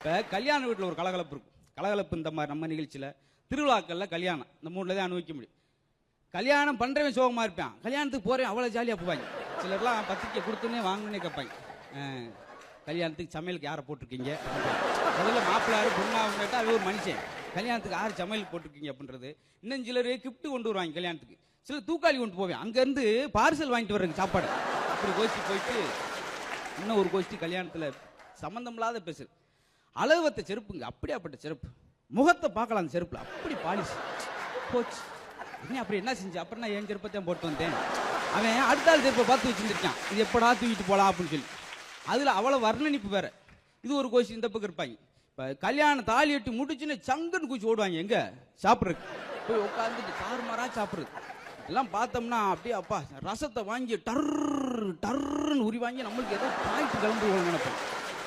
இப்போ கல்யாண வீட்டில் ஒரு கலகலப்பு இருக்கும். கலகலப்பு இந்த மாதிரி நம்ம நிகழ்ச்சியில் திருவிழாக்களில் கல்யாணம் இந்த மூணில் தான் அனுபவிக்க முடியும். கல்யாணம் பண்ணுறவன் சோகமாக இருப்பான், கல்யாணத்துக்கு போகிறேன் அவ்வளோ ஜாலியாக போவாங்க. சிலர்லாம் பத்திரிக்கை கொடுத்துன்னே வாங்கணுன்னே கேட்பாங்க, கல்யாணத்துக்கு சமையலுக்கு யாரை போட்டிருக்கீங்க, முதல்ல மாப்பிள்ளாரு பொண்ணாக கேட்டால் அது ஒரு மனுஷன், கல்யாணத்துக்கு யார் சமையல் போட்டிருக்கீங்க அப்படின்றது. இன்னும் சிலர் கிஃப்ட் கொண்டு வருவாங்க கல்யாணத்துக்கு, சிலர் தூக்காளி கொண்டு போவேன், அங்கேருந்து பார்சல் வாங்கிட்டு வர்றதுக்கு சாப்பாடு. அப்படி கோஷ்டி போயிட்டு இன்னும் ஒரு கோஷ்டி கல்யாணத்தில் சம்மந்தமில்லாத பேசுறது. அளவத்த செருப்புங்க, அப்படியாப்பட்ட செருப்பு, முகத்தை பார்க்கலாம் அந்த செருப்புல, அப்படி பாலிஷ் போச்சு. என்ன அப்படி என்ன செஞ்சு, அப்புறம் நான் என் செருப்பத்தையும் போட்டு வந்தேன். அவன் அடுத்த ஆள் செருப்பை பார்த்து வச்சுருந்துருக்கான், இது எப்படா தூக்கிட்டு போகலாம் அப்படின்னு சொல்லி. அதில் அவ்வளோ வர்ணனிப்பு வேற. இது ஒரு கோஷ்டி இந்த பக்கம் இருப்பாங்க. இப்போ கல்யாணம் தாலி எட்டி முடிச்சுன்னு சங்குன்னு குச்சி ஓடுவாங்க எங்க சாப்பிட்றதுக்கு, போய் உட்காந்துட்டு தாறுமாறா சாப்பிட்றது. எல்லாம் பார்த்தோம்னா அப்படியே அப்பா ரசத்தை வாங்கி டர்ன்னு உரி வாங்கி நம்மளுக்கு ஏதோ பாய்ட்டு கிளம்பு நினைப்போம்.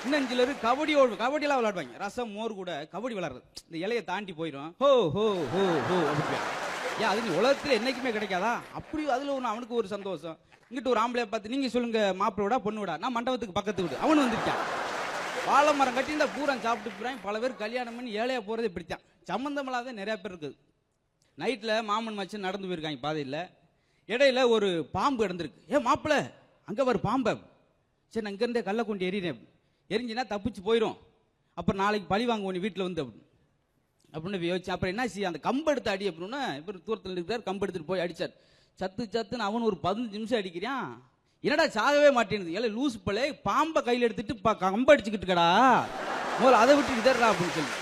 இன்னும் சிலர் கபடியெல்லாம் விளையாடுவாங்க, ரசம் மோர் கூட கபடி விளையாடுறது. இந்த இலையை தாண்டி போயிடும், ஹோ ஹோ ஹோ ஹோ அப்படி. ஏன் அது உலகத்தில் என்னைக்குமே கிடைக்காதா? அப்படி அதில் ஒன்று அவனுக்கு ஒரு சந்தோஷம். இங்கிட்ட ஒரு ஆம்பளையை பார்த்து நீங்கள் சொல்லுங்க மாப்பிள்ளை விடா பொண்ணு விடா, நான் மண்டபத்துக்கு பக்கத்து விடு, அவனு வந்துருக்கான். வாழை மரம் கட்டி இந்த பூரா சாப்பிட்டு போகிறான். பல பேர் கல்யாணம் பண்ணி ஏழையாக போகிறது இப்படித்தான். சம்மந்தமில்லாத நிறையா பேர் இருக்குது. நைட்டில் மாமன் மச்சன் நடந்து போயிருக்காங்க பாதையில், இடையில ஒரு பாம்பு இடந்திருக்கு. ஏன் மாப்பிள்ளை அங்கே ஒரு பாம்பை, சரி நான் இங்கேருந்தே கல்லை கொண்டு எறிகிறேன், எரிஞ்சினா தப்பிச்சு போயிடும், அப்புறம் நாளைக்கு பழி வாங்க ஒன்று வீட்டில் வந்து அப்படின்னு யோசிச்சு. அப்புறம் என்ன செய்ய, அந்த கம்பு எடுத்து அடி அப்படின்னா இப்போ தூரத்தில் இருக்கிறார், கம்பு எடுத்துட்டு போய் அடிச்சார். சத்துன்னு அவன் ஒரு 15 நிமிஷம் அடிக்கிறான். என்னடா சாகவே மாட்டேங்குது, ஏழை லூஸ் பழைய பாம்பை கையில் எடுத்துட்டு கம்பு அடிச்சுக்கிட்டு இருக்கடா, முதல்ல அதை விட்டு இதர்றா அப்படின்னு சொல்லி